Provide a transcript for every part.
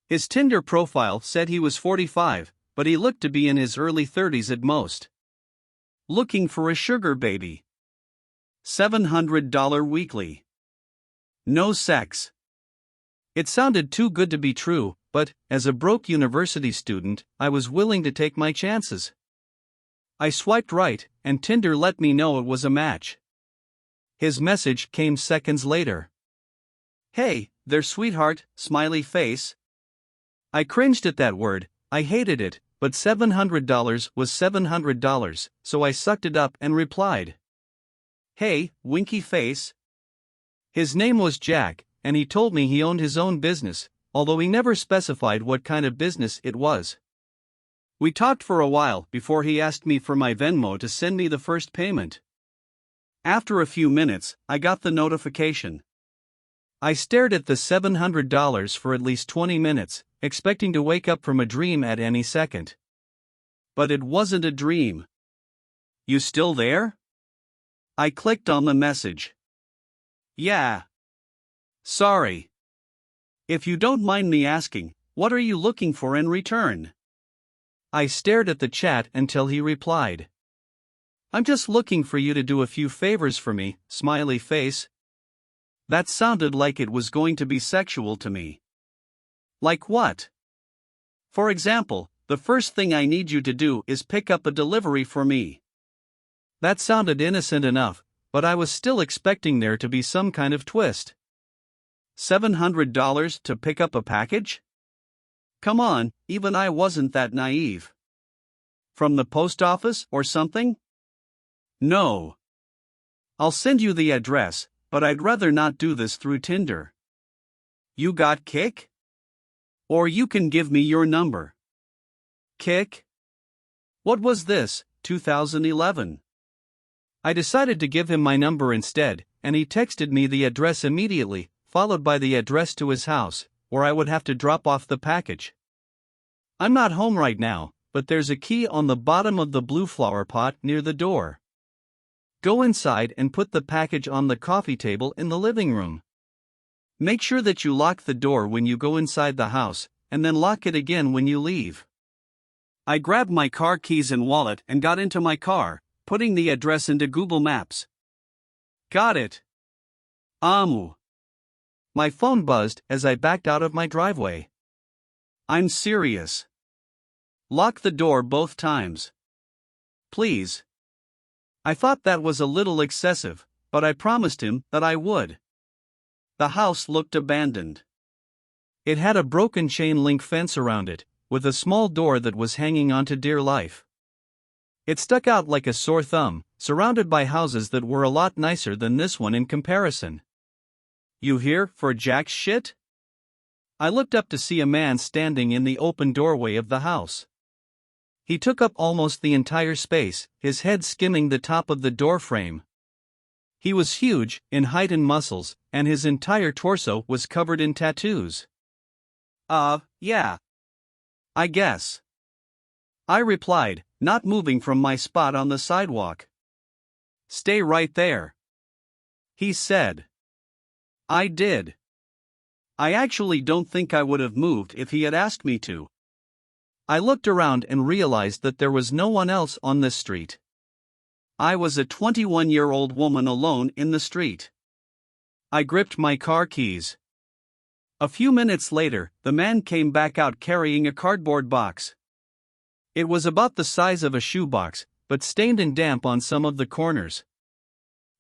His Tinder profile said he was 45, but he looked to be in his early 30s at most. Looking for a sugar baby. $700 weekly. No sex. It sounded too good to be true, but, as a broke university student, I was willing to take my chances. I swiped right, and Tinder let me know it was a match. His message came seconds later. "Hey, there sweetheart, smiley face." I cringed at that word. I hated it, but $700 was $700, so I sucked it up and replied. "Hey, winky face." His name was Jack, and he told me he owned his own business, although he never specified what kind of business it was. We talked for a while before he asked me for my Venmo to send me the first payment. After a few minutes, I got the notification. I stared at the $700 for at least 20 minutes, expecting to wake up from a dream at any second. But it wasn't a dream. "You still there?" I clicked on the message. "Yeah. Sorry. If you don't mind me asking, what are you looking for in return?" I stared at the chat until he replied. "I'm just looking for you to do a few favors for me, smiley face." That sounded like it was going to be sexual to me. Like what? For example, the first thing I need you to do is pick up a delivery for me. That sounded innocent enough, but I was still expecting there to be some kind of twist. $700 to pick up a package? Come on, even I wasn't that naive. From the post office or something? No. I'll send you the address, but I'd rather not do this through Tinder. You got Kick? Or you can give me your number. Kick? What was this, 2011? I decided to give him my number instead, and he texted me the address immediately, followed by the address to his house, where I would have to drop off the package. I'm not home right now, but there's a key on the bottom of the blue flower pot near the door. Go inside and put the package on the coffee table in the living room. Make sure that you lock the door when you go inside the house, and then lock it again when you leave. I grabbed my car keys and wallet and got into my car, putting the address into Google Maps. Got it. Amu. My phone buzzed as I backed out of my driveway. I'm serious. Lock the door both times. Please. I thought that was a little excessive, but I promised him that I would. The house looked abandoned. It had a broken chain link fence around it, with a small door that was hanging onto dear life. It stuck out like a sore thumb, surrounded by houses that were a lot nicer than this one in comparison. You here for Jack's shit? I looked up to see a man standing in the open doorway of the house. He took up almost the entire space, his head skimming the top of the door frame. He was huge, in height and muscles, and his entire torso was covered in tattoos. Yeah. I guess. I replied, not moving from my spot on the sidewalk. Stay right there. He said. I did. I actually don't think I would have moved if he had asked me to. I looked around and realized that there was no one else on this street. I was a 21-year-old woman alone in the street. I gripped my car keys. A few minutes later, the man came back out carrying a cardboard box. It was about the size of a shoebox, but stained and damp on some of the corners.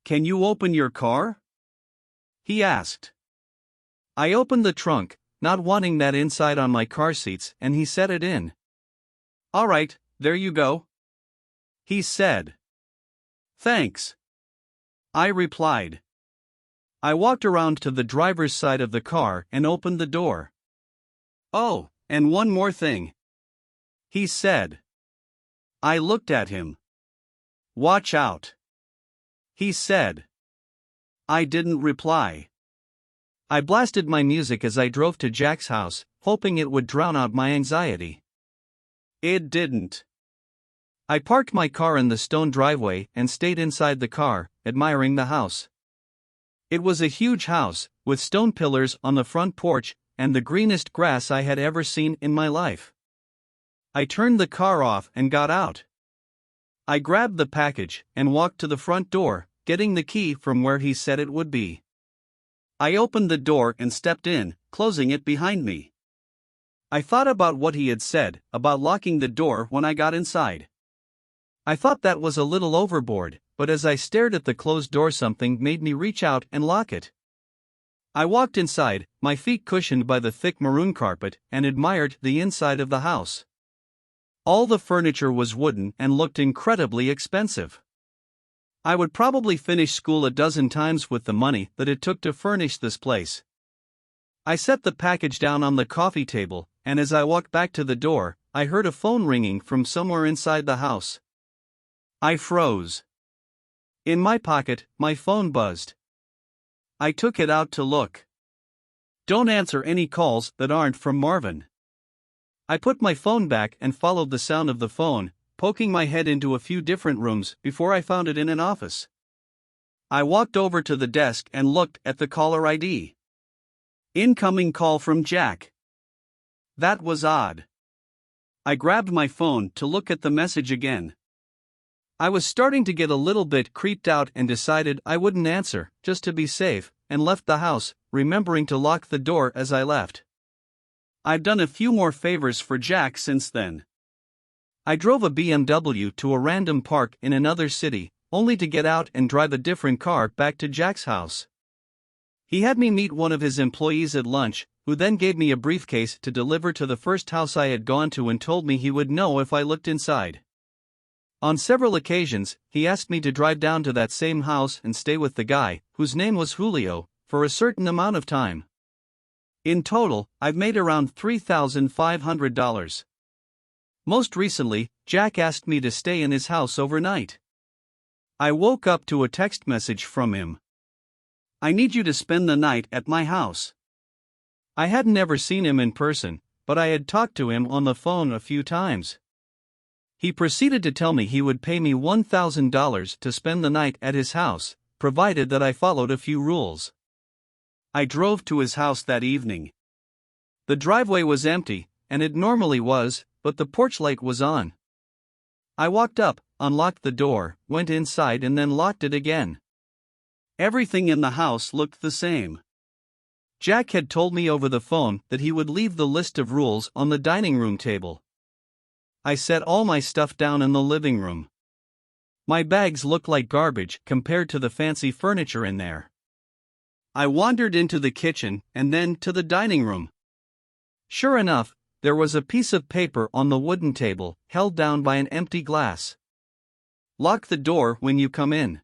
Can you open your car? He asked. I opened the trunk, not wanting that inside on my car seats, and he set it in. All right, there you go. He said. Thanks. I replied. I walked around to the driver's side of the car and opened the door. Oh, and one more thing. He said. I looked at him. Watch out. He said. I didn't reply. I blasted my music as I drove to Jack's house, hoping it would drown out my anxiety. It didn't. I parked my car in the stone driveway and stayed inside the car, admiring the house. It was a huge house, with stone pillars on the front porch, and the greenest grass I had ever seen in my life. I turned the car off and got out. I grabbed the package and walked to the front door, getting the key from where he said it would be. I opened the door and stepped in, closing it behind me. I thought about what he had said about locking the door when I got inside. I thought that was a little overboard, but as I stared at the closed door, something made me reach out and lock it. I walked inside, my feet cushioned by the thick maroon carpet, and admired the inside of the house. All the furniture was wooden and looked incredibly expensive. I would probably finish school a dozen times with the money that it took to furnish this place. I set the package down on the coffee table, and as I walked back to the door, I heard a phone ringing from somewhere inside the house. I froze. In my pocket, my phone buzzed. I took it out to look. Don't answer any calls that aren't from Marvin. I put my phone back and followed the sound of the phone, poking my head into a few different rooms before I found it in an office. I walked over to the desk and looked at the caller ID. Incoming call from Jack. That was odd. I grabbed my phone to look at the message again. I was starting to get a little bit creeped out and decided I wouldn't answer, just to be safe, and left the house, remembering to lock the door as I left. I've done a few more favors for Jack since then. I drove a BMW to a random park in another city, only to get out and drive a different car back to Jack's house. He had me meet one of his employees at lunch, who then gave me a briefcase to deliver to the first house I had gone to and told me he would know if I looked inside. On several occasions, he asked me to drive down to that same house and stay with the guy, whose name was Julio, for a certain amount of time. In total, I've made around $3,500. Most recently, Jack asked me to stay in his house overnight. I woke up to a text message from him. I need you to spend the night at my house. I hadn't ever seen him in person, but I had talked to him on the phone a few times. He proceeded to tell me he would pay me $1,000 to spend the night at his house, provided that I followed a few rules. I drove to his house that evening. The driveway was empty, and it normally was, but the porch light was on. I walked up, unlocked the door, went inside and then locked it again. Everything in the house looked the same. Jack had told me over the phone that he would leave the list of rules on the dining room table. I set all my stuff down in the living room. My bags looked like garbage compared to the fancy furniture in there. I wandered into the kitchen and then to the dining room. Sure enough, there was a piece of paper on the wooden table, held down by an empty glass. Lock the door when you come in.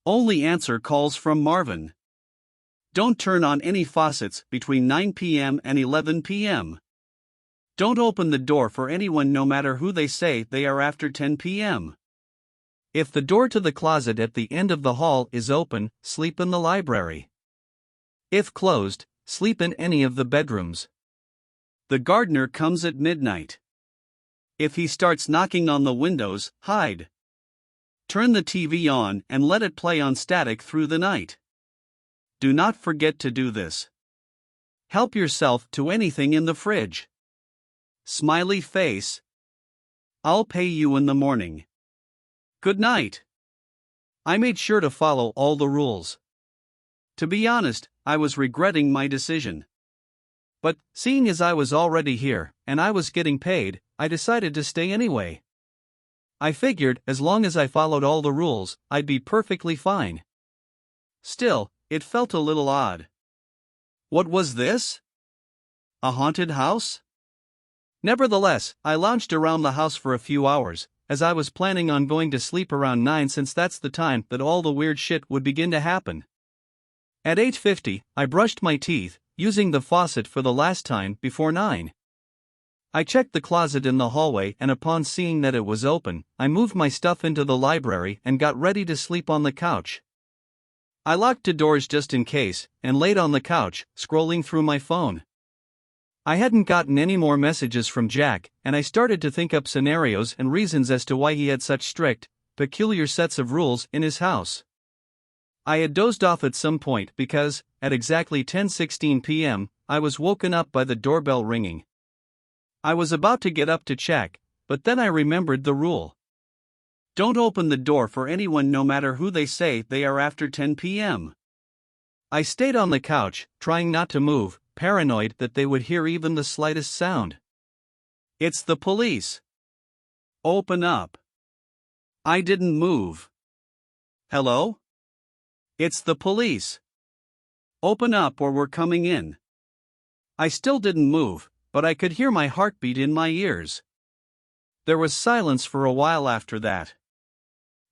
Only answer calls from Marvin. Don't turn on any faucets between 9 p.m. and 11 p.m. Don't open the door for anyone no matter who they say they are after 10 p.m. If the door to the closet at the end of the hall is open, sleep in the library. If closed, sleep in any of the bedrooms. The gardener comes at midnight. If he starts knocking on the windows, hide. Turn the TV on and let it play on static through the night. Do not forget to do this. Help yourself to anything in the fridge. Smiley face. I'll pay you in the morning. Good night. I made sure to follow all the rules. To be honest, I was regretting my decision. But, seeing as I was already here, and I was getting paid, I decided to stay anyway. I figured as long as I followed all the rules, I'd be perfectly fine. Still, it felt a little odd. What was this? A haunted house? Nevertheless, I lounged around the house for a few hours, as I was planning on going to sleep around 9 since that's the time that all the weird shit would begin to happen. At 8:50, I brushed my teeth, using the faucet for the last time before 9. I checked the closet in the hallway and upon seeing that it was open, I moved my stuff into the library and got ready to sleep on the couch. I locked the doors just in case, and laid on the couch, scrolling through my phone. I hadn't gotten any more messages from Jack, and I started to think up scenarios and reasons as to why he had such strict, peculiar sets of rules in his house. I had dozed off at some point because, at exactly 10:16 p.m., I was woken up by the doorbell ringing. I was about to get up to check, but then I remembered the rule. Don't open the door for anyone no matter who they say they are after 10 p.m. I stayed on the couch, trying not to move, paranoid that they would hear even the slightest sound. It's the police. Open up. I didn't move. Hello? It's the police. Open up or we're coming in. I still didn't move, but I could hear my heartbeat in my ears. There was silence for a while after that.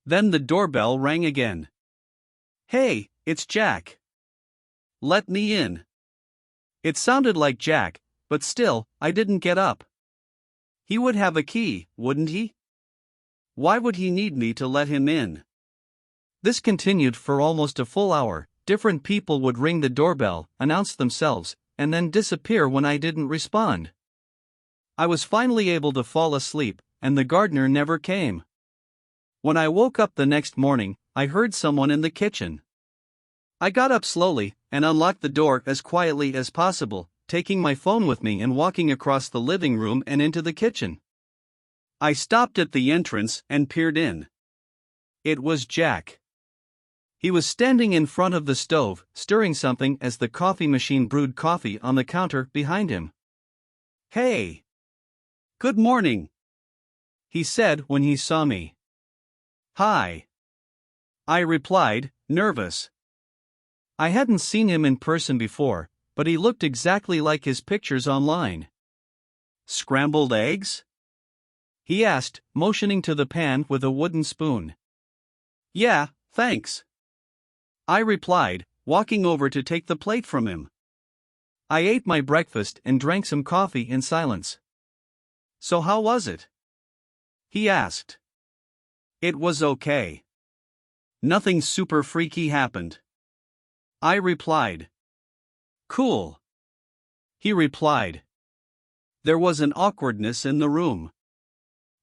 Then the doorbell rang again. Hey, it's Jack. Let me in. It sounded like Jack, but still, I didn't get up. He would have a key, wouldn't he? Why would he need me to let him in? This continued for almost a full hour. Different people would ring the doorbell, announce themselves, and then disappear when I didn't respond. I was finally able to fall asleep, and the gardener never came. When I woke up the next morning, I heard someone in the kitchen. I got up slowly and unlocked the door as quietly as possible, taking my phone with me and walking across the living room and into the kitchen. I stopped at the entrance and peered in. It was Jack. He was standing in front of the stove, stirring something as the coffee machine brewed coffee on the counter behind him. Hey! Good morning, he said when he saw me. Hi, I replied, nervous. I hadn't seen him in person before, but he looked exactly like his pictures online. Scrambled eggs? He asked, motioning to the pan with a wooden spoon. Yeah, thanks, I replied, walking over to take the plate from him. I ate my breakfast and drank some coffee in silence. So how was it? He asked. It was okay. Nothing super freaky happened, I replied. Cool, he replied. There was an awkwardness in the room.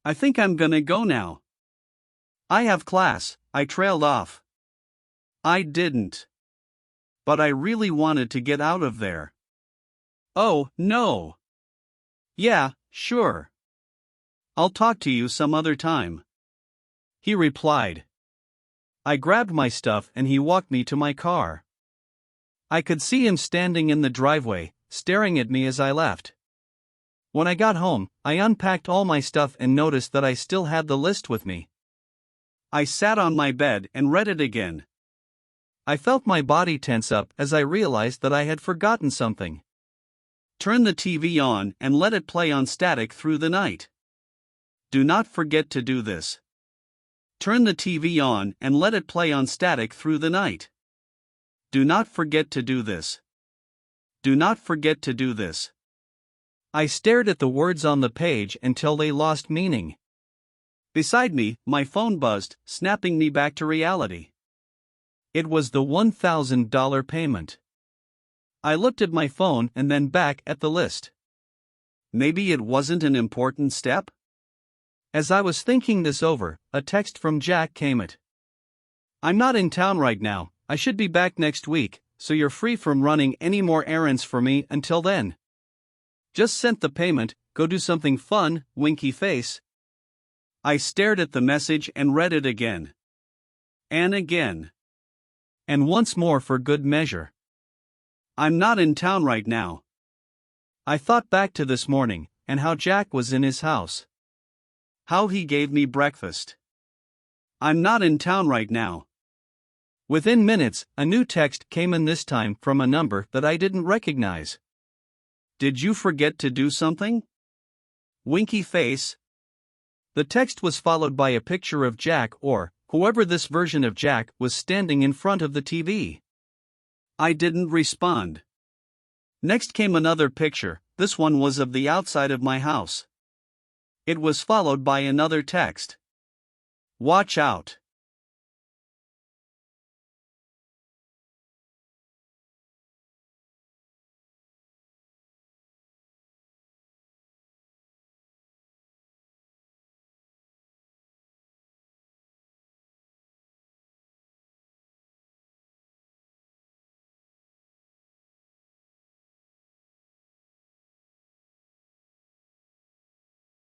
I think I'm gonna go now. I have class, I trailed off. I didn't. But I really wanted to get out of there. Oh, no. Yeah, sure. I'll talk to you some other time, he replied. I grabbed my stuff and he walked me to my car. I could see him standing in the driveway, staring at me as I left. When I got home, I unpacked all my stuff and noticed that I still had the list with me. I sat on my bed and read it again. I felt my body tense up as I realized that I had forgotten something. Turn the TV on and let it play on static through the night. Do not forget to do this. Turn the TV on and let it play on static through the night. Do not forget to do this. Do not forget to do this. I stared at the words on the page until they lost meaning. Beside me, my phone buzzed, snapping me back to reality. It was the $1,000 payment. I looked at my phone and then back at the list. Maybe it wasn't an important step? As I was thinking this over, a text from Jack came in. I'm not in town right now, I should be back next week, so you're free from running any more errands for me until then. Just sent the payment, go do something fun, winky face. I stared at the message and read it again. And again. And once more for good measure. I'm not in town right now. I thought back to this morning, and how Jack was in his house. How he gave me breakfast. I'm not in town right now. Within minutes, a new text came in, this time from a number that I didn't recognize. Did you forget to do something? Winky face. The text was followed by a picture of Jack, or whoever this version of Jack was, standing in front of the TV. I didn't respond. Next came another picture, this one was of the outside of my house. It was followed by another text. Watch out.